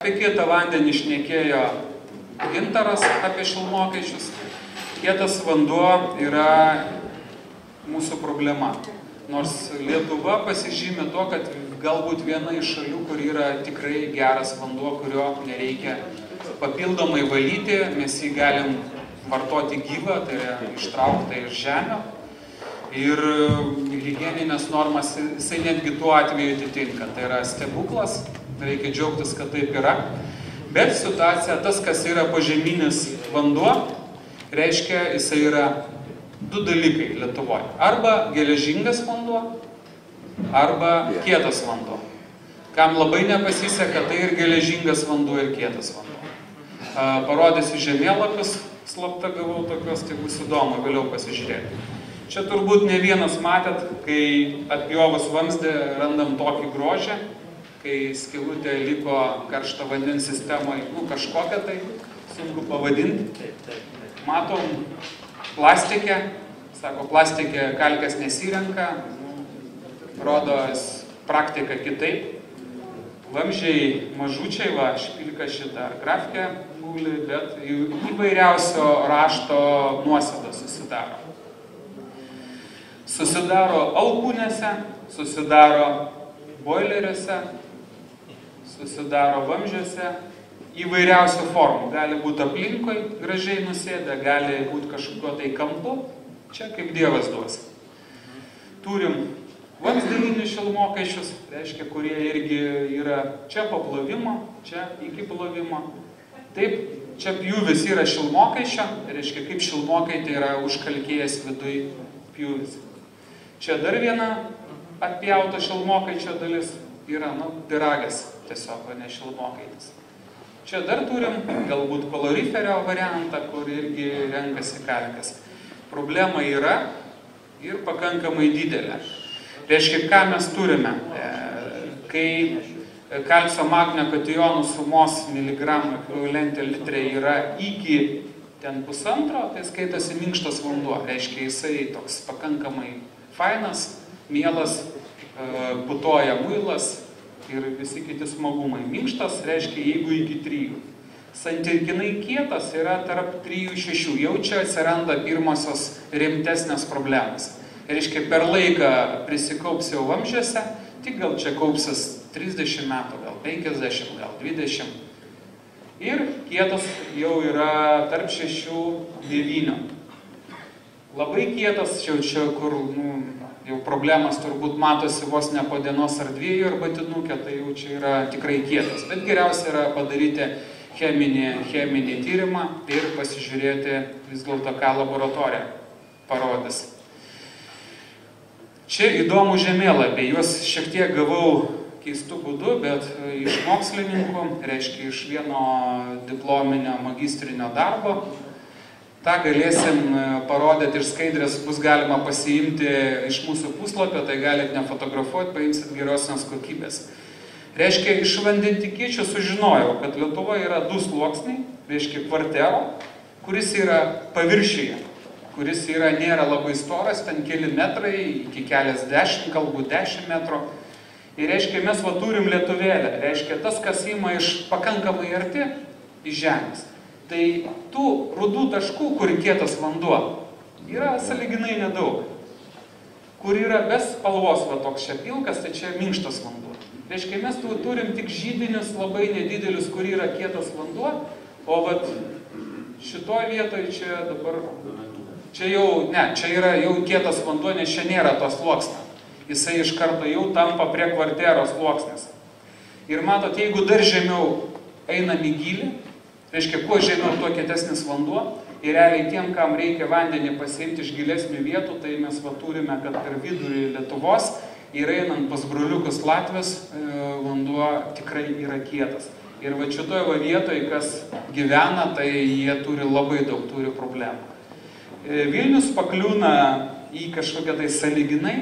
Apie kietą vandenį šnekėjo Gintaras apie šilmokaičius. Kietas vanduo yra mūsų problema. Nors Lietuva pasižymi to, kad galbūt viena iš šalių, kur yra tikrai geras vanduo, kurio nereikia papildomai valyti, mes jį galim vartoti gyvą, tai yra ištrauktą iš žemio. Ir higieninės normas jisai netgi tuo atveju atitinka. Tai yra stebuklas. Reikia džiaugtis, kad taip yra. Bet situacija, tas, kas yra požeminis vanduo, reiškia, jisai yra du dalykai Lietuvoje. Arba geležingas vanduo, arba kietas vanduo. Kam labai nepasiseka, tai ir geležingas vanduo, ir kietas vanduo. Parodysiu žemėlapius, slapta gavau tokios, tai bus įdomu vėliau pasižiūrėti. Čia turbūt ne vienas matėt, kai atpjovus vamzdį randam tokį grožį, kai skylutė liko karšto vandens sistemoje, kažkokią tai, sunku pavadinti. Matom plastikę, sako, plastikę kalkės nesirenka, rodo praktika kitaip. Vamzdžiai mažučiai, va, špilka šitą grafikę guli, bet įvairiausio rašto nuosėda susidaro. Susidaro alkūnėse, susidaro boileriuose, susidaro vamzdžiuose, įvairiausių formų. Gali būti aplinkoj gražiai nusėdę, gali būti kažkokio tai kampu, čia kaip Dievas duos. Turim vamzdyninius šilmokaičius, reiškia, kurie irgi yra čia po plovimo, čia iki plovimo. Taip, čia pjūvis yra šilmokaičio, reiškia, kaip šilmokai tai yra užkalkėjęs viduj pjūvis. Čia dar viena atpjauta šilmokaičio dalis yra, piragas tiesiog, o ne šilmokaitis. Čia dar turim galbūt koloriferio variantą, kur irgi renkasi kalkės. Problema yra ir pakankamai didelė. Reiškia, ką mes turime? Kai kalcio magnio kationų sumos miligramų ekvivalente litre yra iki ten 1,5, tai skaitosi minkštas vanduo. Reiškia, jisai toks pakankamai fainas, mielas, putoja muilas ir visi kiti smagumai. Minkštas reiškia, jeigu iki 3. Santykinai kietas yra tarp 3-6. Jau čia atsiranda pirmosios rimtesnės problemas. Reiškia, per laiką prisikaups jau vamzdžiuose, tik gal čia kaupsis 30 metų, gal 50, gal 20. Ir kietas jau yra tarp 6-9. Labai kietas, čia kur jau problemas turbūt matosi vos ne po dienos ar 2 arba tinukė, tai jau čia yra tikrai kietas. Bet geriausia yra padaryti cheminį tyrimą ir pasižiūrėti vis dėlto, ką laboratorija parodys. Čia įdomų žemėlapiai, juos šiek tiek gavau keistų būdų, bet iš mokslininkų, reiškia iš vieno diplominio magistrinio darbo. Ta galėsim parodyti ir skaidrės bus galima pasiimti iš mūsų puslapio, tai galite nefotografuoti, paimsit gerosios kokybės. Reiškia, iš vandentiekiečių sužinojau, kad Lietuvoje yra 2 sluoksniai, reiškia kvartero, kuris yra paviršiuje, kuris nėra labai storas, ten keli metrai, iki keliasdešimt, galbūt 10 metrų. Ir reiškia, mes turim lietuvėlę, reiškia, tas, kas ima iš pakankamai arti iš žemės. Tai tų rudų taškų, kur kietas vanduo, yra sąlyginai nedaug. Kur yra be spalvos, toks čia pilkas, tai čia minkštas vanduo. Reiškia, mes turim tik židinius labai nedidelius, kur yra kietas vanduo, o šitoj vietoje čia dabar, čia yra jau kietas vanduo, nes čia nėra to sluoksnio. Jisai iš karto jau tampa prie kvartero sluoksnis. Ir matot, jeigu dar žemiau einam į gylį, reiškia, kuo žemiau, tuo kietesnis vanduo. Ir realiai tiem, kam reikia vandenį pasiimti iš gilesnių vietų, tai mes turime, kad per vidurį Lietuvos ir einant pas broliukus Latvijos, vanduo tikrai yra kietas. Ir šitoje vietoje, kas gyvena, tai jie labai daug turi problemų. Vilnius pakliūna į kažkokią tai sąlyginai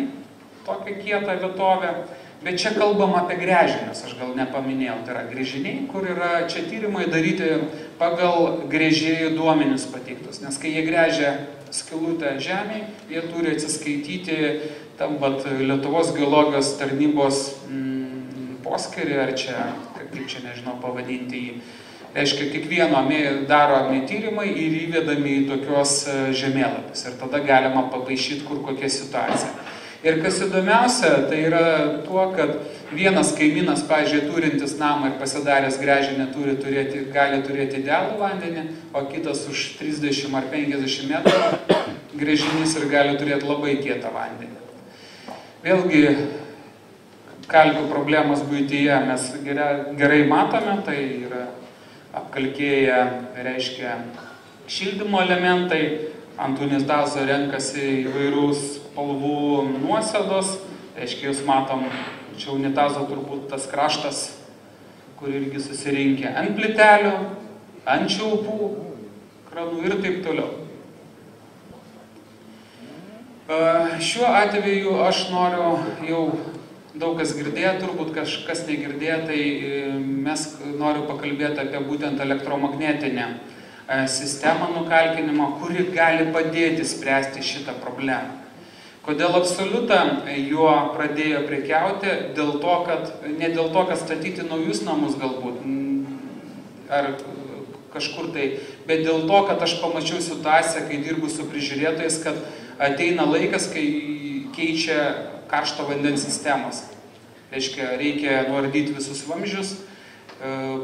tokią kietą vietovę. Bet čia kalbam apie gręžinius, aš gal nepaminėjau, tai yra gręžiniai, kur yra čia tyrimai daryti pagal gręžėjų duomenis pateiktus. Nes kai jie gręžia skylutę žemėje, jie turi atsiskaityti tam Lietuvos geologijos tarnybos takoskyrį, ar čia, kaip čia nežinau pavadinti jį. Reiškia, kiekvieno daromi tyrimai ir įvedami į tokios žemėlapius. Ir tada galima papaišyti, kur kokia situacija. Ir kas įdomiausia, tai yra tuo, kad vienas kaimynas, pavyzdžiui, turintis namą ir pasidaręs gręžinį gali turėti idealų vandenį, o kitas už 30 ar 50 metrų gręžinys ir gali turėti labai kietą vandenį. Vėlgi, kalkių problemos buityje mes gerai matome, tai yra apkalkėję, reiškia, šildymo elementai, ant unistazo renkasi įvairius spalvų nuosėdos, reiškia, jūs matom, čia unitazo turbūt tas kraštas, kur irgi susirinkę ant plytelių, ant čiaupų, kranų ir taip toliau. Šiuo atveju aš noriu jau daug kas girdėjo, turbūt kažkas negirdėjo, tai mes noriu pakalbėti apie būtent elektromagnetinę sistemą nukalkinimo, kuri gali padėti spręsti šitą problemą. Kodėl Absoliuta juo pradėjo prekiauti? Ne dėl to, kad statyti naujus namus galbūt, ar kažkur tai, bet dėl to, kad aš pamačiau situaciją, kai dirbu su prižiūrėtojais, kad ateina laikas, kai keičia karšto vandens sistemos. Reiškia, reikia nuardyti visus vamzdžius,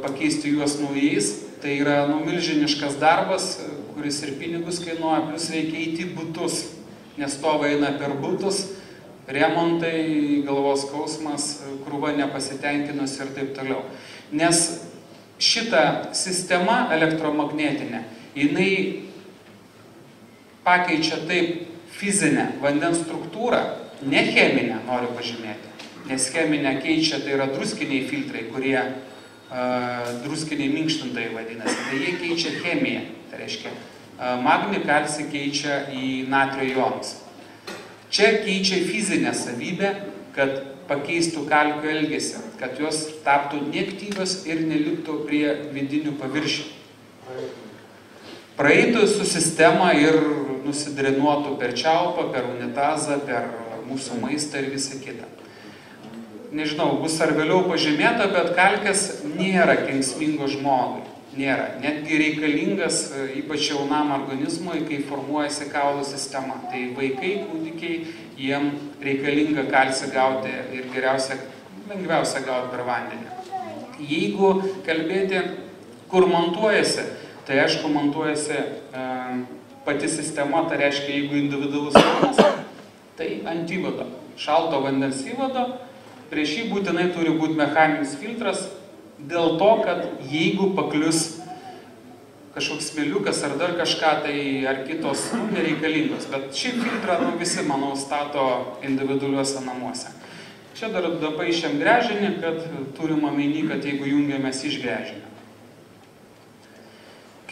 pakeisti juos naujais. Tai yra milžiniškas darbas, kuris ir pinigus kainuoja, plus reikia eiti į butus, nes tova eina per butus, remontai, galvos skausmas, krūva nepasitenkinus ir taip toliau. Nes šita sistema elektromagnetinė, jinai pakeičia taip fizinę vandens struktūrą, ne cheminę, noriu pažymėti, nes cheminę keičia, tai yra druskiniai filtrai, kurie druskiniai minkštintojai vadinasi, tai jie keičia chemiją, tai reiškia, magnį kalcį keičia į natrio ionus. Čia keičia fizinę savybę, kad pakeistų kalkio elgesį, kad jos taptų neaktyvios ir neliktų prie vidinių paviršių. Praeitų su sistema ir nusidrenuotų per čiaupą, per unitazą, per mūsų maistą ir visą kitą. Nežinau, bus ar vėliau pažymėta, bet kalkės nėra kenksmingo žmogui. Nėra. Netgi reikalingas, ypač jaunam organizmui, kai formuojasi kaulo sistema. Tai vaikai, kūdikiai, jiem reikalinga kalcį gauti ir lengviausia gauti per vandenį. Jeigu kalbėti, kur montuojasi, tai aišku, montuojasi pati sistema, tai reiškia, jeigu individualus namas, tai ant įvado, šalto vandens įvado, prieš jį būtinai turi būti mechaninis filtras, dėl to, kad jeigu paklius kažkoks smėliukas ar dar kažką, tai ar kitos nereikalingos, bet šį filtrą visi, manau, stato individualiuose namuose. Čia dar dapaišėm gręžinį, kad turim omeny, kad jeigu jungiamės iš gręžinio.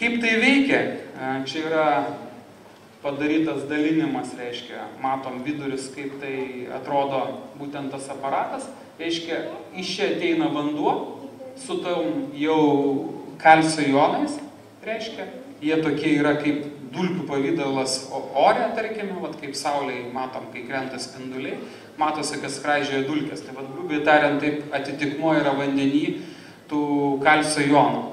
Kaip tai veikia? Čia yra padarytas dalinimas, reiškia, matom vidurius, kaip tai atrodo būtent tas aparatas. Reiškia, iš čia ateina vanduo su tom jau kalcio ionais, reiškia, jie tokie yra kaip dulkių pavidalas ore, tarkime, kaip saulėje matom, kai krenta spinduliai, matosi, kad skraidžioja dulkės. Tai grubiai tariant, taip atitikmuo yra vandenį tų kalcio ionų.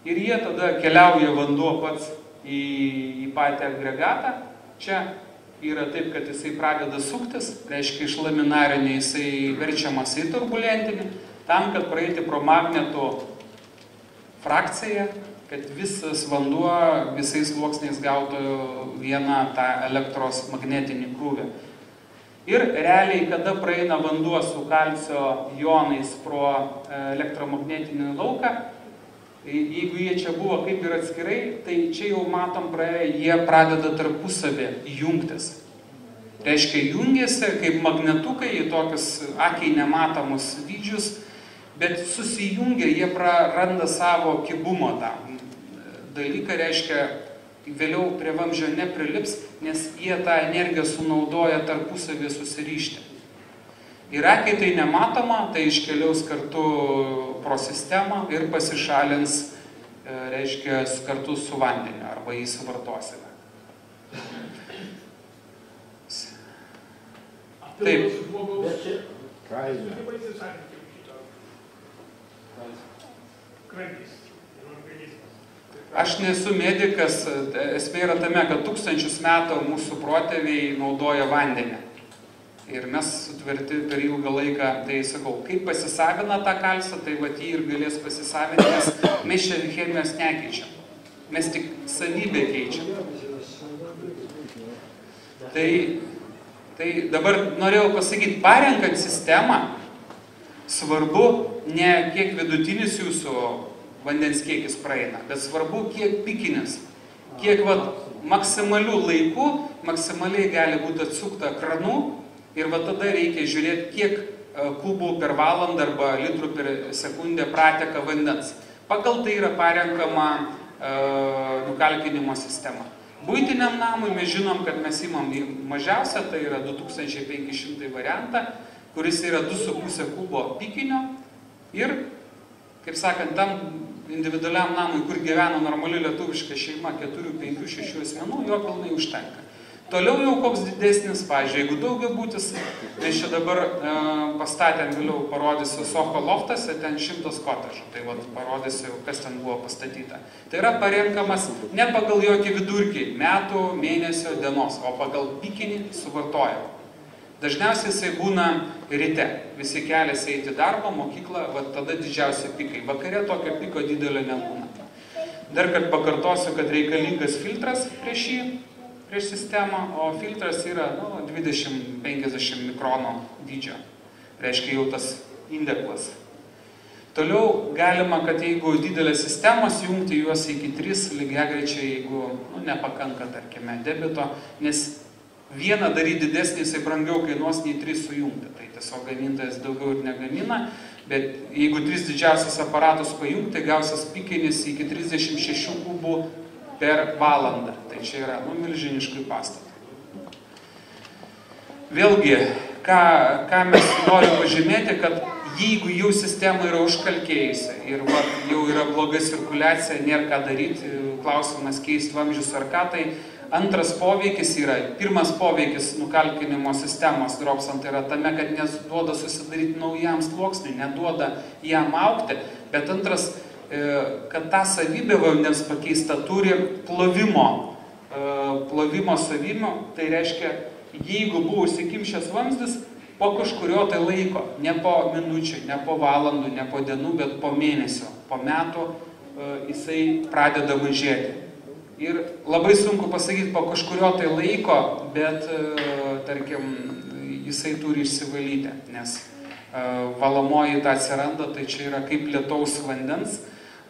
Ir jie tada keliauja vanduo pats į patį agregatą. Čia yra taip, kad jisai pradeda suktis, reiškia, iš laminarinį jisai verčiamas į turbulentinį, tam, kad praeiti pro magneto frakciją, kad visas vanduo visais sluoksniais gautų vieną tą elektros magnetinį krūvį. Ir realiai, kada praeina vanduo su kalcio ionais pro elektromagnetinį lauką, jeigu jie čia buvo kaip ir atskirai, tai čia jau matom praėję, jie pradeda tarpusavį jungtis. Reiškia, jungiasi kaip magnetukai į tokius akiai nematomus dydžius, bet susijungia, jie praranda savo kibumą tą dalyką, reiškia, vėliau prie vamzdžio neprilips, nes jie tą energiją sunaudoja tarpusavį susiryšti. Ir kai tai nematoma, tai iškeliaus kartu pro sistemą ir pasišalins, reiškia, kartu su vandeniu arba jį suvartosime. Taip. Aš nesu medikas, esmė yra tame, kad 1000 metų mūsų protėviai naudoja vandenį. Ir mes sutverti per ilgą laiką, tai sakau, kaip pasisavina tą kalcį, tai vat jį ir galės pasisavinti, nes mes čia chemijos nekeičiam. Mes tik savybę keičiam. Tai dabar norėjau pasakyti, parenkant sistemą, svarbu ne kiek vidutinis jūsų vandens kiekis praeina, bet svarbu kiek pikinis. Kiek maksimalių laikų, maksimaliai gali būti atsukta kranų ir tada reikia žiūrėti, kiek kubų per valandą arba litrų per sekundę prateka vandens. Pagal tai yra parenkama nukalkinimo sistema. Buitiniam namui mes žinom, kad mes imam mažiausią, tai yra 2500 variantą, kuris yra 2,5 kubo pikinio ir, kaip sakant, tam individualiam namui, kur gyvena normali lietuviška šeima, 4, 5, 6 asmenų, jo pilnai užtenka. Toliau jau koks didesnis, pavyzdžiui, jeigu daugiabutis, mes čia dabar pastatėm, vėliau parodysiu Soho loftose, ten 100 kotedžų, tai parodysiu, kas ten buvo pastatyta. Tai yra parenkamas ne pagal jokį vidurkį, metų, mėnesio, dienos, o pagal pikinį suvartojimą. Dažniausiai jisai būna ryte, visi keliasi eiti darbą, mokyklą, tada didžiausi pikai. Vakare tokio piko didelio nebūna. Dar kad pakartosiu, kad reikalingas filtras prieš sistemą, o filtras yra 20-50 mikrono dydžio. Reiškia jau tas indeklas. Toliau galima, kad jeigu didelės sistemos, jungti juos iki 3 lygiagrečiai, jeigu nepakanka, tarkime, debito, nes vieną daryti didesnį, jisai brangiau kainuos nei 3 sujungti. Tai tiesiog gamintojas daugiau ir negamina, bet jeigu 3 didžiausius aparatus pajungti, tai gausias pikinis iki 36 kubų per valandą. Tai čia yra milžiniškai pastatą. Vėlgi, ką mes norim pažymėti, kad jeigu jau sistema yra užkalkėjusi ir jau yra bloga cirkuliacija, nėra ką daryti, klausimas keisti vamzdžius ar ką, tai antras poveikis yra, pirmas poveikis nukalkinimo sistemos dropsant yra tame, kad neduoda susidaryti naujam sluoksniui, neduoda jam augti, bet antras, kad tą savybę vandens pakeista turi plovimo savybę, tai reiškia, jeigu buvo užsikimšęs vamzdis, po kažkurio tai laiko, ne po minučių, ne po valandų, ne po dienų, bet po mėnesio, po metų jisai pradeda mažėti. Ir labai sunku pasakyti po kažkurio tai laiko, bet, tarkim, jisai turi išsivalyti, nes valomoji ta atsiranda, tai čia yra kaip lietaus vandens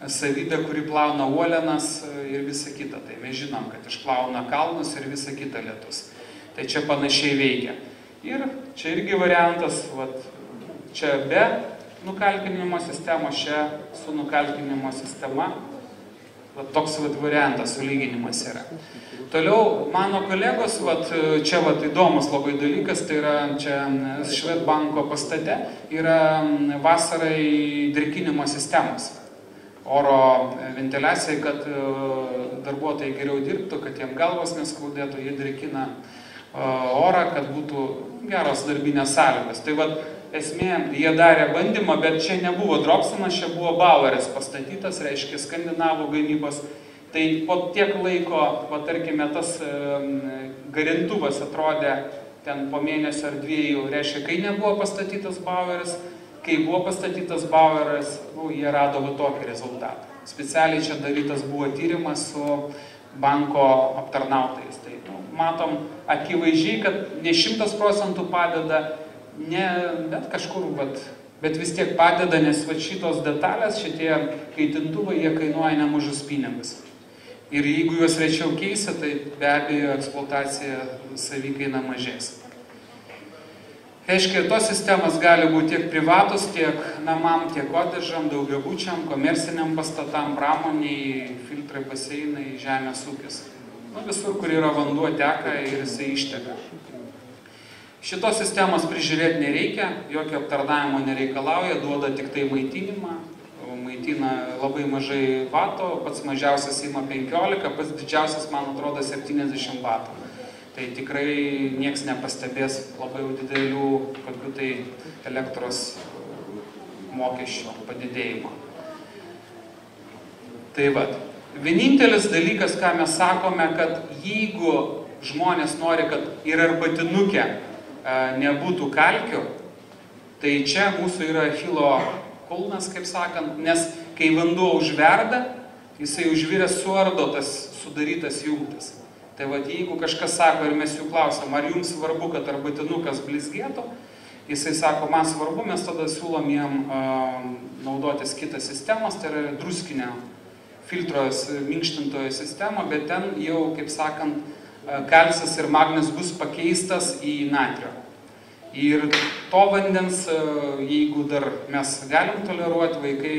savybė, kuri plauna uolienas ir visa kita. Tai mes žinom, kad išplauna kalnus ir visa kita lietus. Tai čia panašiai veikia. Ir čia irgi variantas, čia be nukalkinimo sistemos, čia su nukalkinimo sistema. Toks variantas, sulyginimas yra. Toliau mano kolegos, čia įdomus labai dalykas, tai yra čia Švedbanko pastate, yra vasarai drėkinimo sistemos. Oro ventiliacijai, kad darbuotojai geriau dirbtų, kad jiem galvos neskaudėtų, jie drėkina orą, kad būtų geros darbinės sąlygos. Tai esmė, jie darė bandymą, bet čia nebuvo dropsonas, čia buvo Baueris pastatytas, reiškia skandinavų gamybos. Tai po tiek laiko, tarkime, tas garintuvas atrodė ten po mėnesio ar 2, reiškia, kai nebuvo pastatytas Baueris, kai buvo pastatytas Baueris, jie rado tokį rezultatą. Specialiai čia darytas buvo tyrimas su banko aptarnautojais. Tai matom akivaizdžiai, kad ne 100% padeda, ne, bet kažkur, bet vis tiek padeda, nes šitos detalės, šitie kaitintuvai, jie kainuoja nemažus pinigus. Ir jeigu juos rečiau keisi, tai be abejo eksploatacija savikaina mažės. Reiškia, tos sistemas gali būti tiek privatus, tiek namam, tiek kotedžam, daugiabučiam, komerciniam pastatam, pramoniai, filtrai, baseinai, žemės ūkis. Visur, kur yra vanduo, teka ir jisai išteka. Šitos sistemos prižiūrėti nereikia, jokio aptarnavimo nereikalauja, duoda tik tai maitinimą, maitina labai mažai vato, pats mažiausias ima 15, pats didžiausias, man atrodo, 70 vatų. Tai tikrai nieks nepastebės labai didelių kokių tai elektros mokesčio padidėjimo. Tai va, vienintelis dalykas, ką mes sakome, kad jeigu žmonės nori, kad ir arbatinukė nebūtų kalkių, tai čia mūsų yra Achilo kulnas, kaip sakant, nes kai vanduo užverda, jisai užviręs suardo tas sudarytas jungtis. Tai va, jeigu kažkas sako ir mes jų klausom, ar jums svarbu, kad arbatinukas blizgėtų, jisai sako, man svarbu, mes tada siūlom jiem naudotis kitą sistemą, tai yra druskinę filtros minkštintojo sistemą, bet ten jau, kaip sakant, kalcis ir magnis bus pakeistas į natrio. Ir to vandens, jeigu dar mes galim toleruoti, vaikai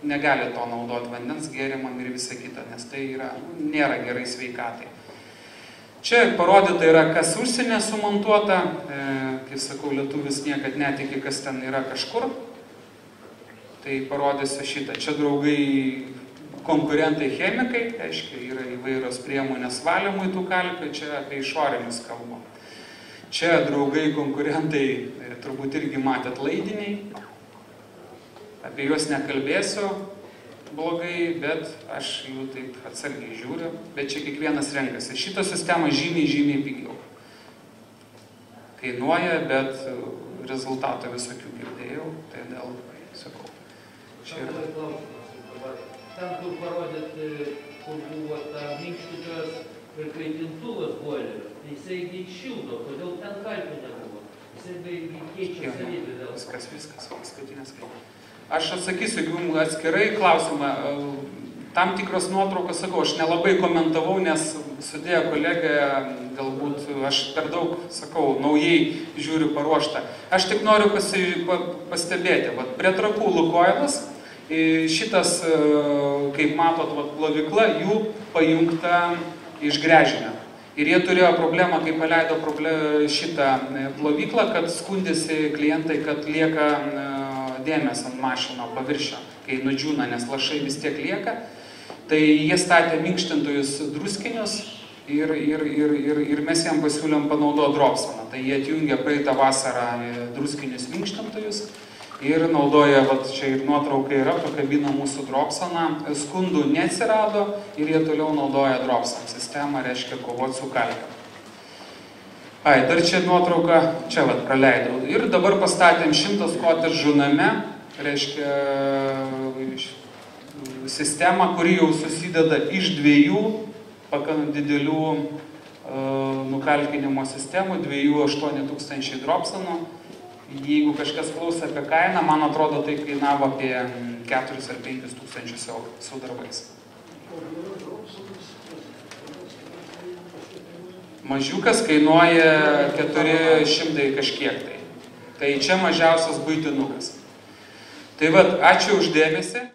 negali to naudoti vandens gėrimam ir visą kitą, nes tai nėra gerai sveikatai. Čia parodyta yra, kas užsienė sumontuota, kaip sakau, lietuvis niekad netiki, kas ten yra kažkur. Tai parodysiu šitą. Čia draugai konkurentai chemikai, aiškiai, yra įvairios priemonės valymui tų kalkių, čia apie išorinius kalbam. Čia draugai konkurentai, turbūt irgi matėt laidiniai, apie juos nekalbėsiu blogai, bet aš jų taip atsargiai žiūriu, bet čia kiekvienas renkasi. Šitą sistemą žymiai pigiau kainuoja, bet rezultatą visokių girdėjau, tai dėl sakau. Čia yra. Ten, kur parodėt, kur buvo ta minkštintojas ir kaitintuvas boilerio, tai jisai šildo, kodėl ten kalkių nebuvo. Jisai keičia savybę vėl. Viskas, paskutinės kalbos. Aš atsakysiu jums atskirai klausimą. Tam tikros nuotraukos, sakau, aš nelabai komentavau, nes sudėjo kolegė, galbūt aš per daug, sakau, naujai žiūriu paruoštą. Aš tik noriu pastebėti, prie Trakų Lukoilas, šitas, kaip matot, plovykla, jų pajungta iš gręžinio. Ir jie turėjo problemą, kai paleido šitą plovyklą, kad skundėsi klientai, kad lieka dėmesio ant mašino paviršio, kai nudžiūna, nes lašai vis tiek lieka. Tai jie statė minkštintojus druskinius ir mes jam pasiūlėm panaudoti dropsoną. Tai jie atjungė praeitą vasarą druskinius minkštintojus ir naudoja, čia ir nuotrauka yra, pakabino mūsų dropsoną. Skundų neatsirado ir jie toliau naudoja dropson sistemą, reiškia kovoti su kalkiu. Dar čia nuotrauka, čia praleidau. Ir dabar pastatėm 100 kotedžų name, reiškia sistemą, kuri jau susideda iš 2 pakankamai didelių nukalkinimo sistemų, 2-8 tūkstančiai dropsonų. Jeigu kažkas klauso apie kainą, man atrodo, tai kainavo apie 4 ar 5 tūkstančius eurų su darbais. Mažiukas kainuoja 400 kažkiek tai. Tai čia mažiausias buitinukas. Tai ačiū uždėmesį.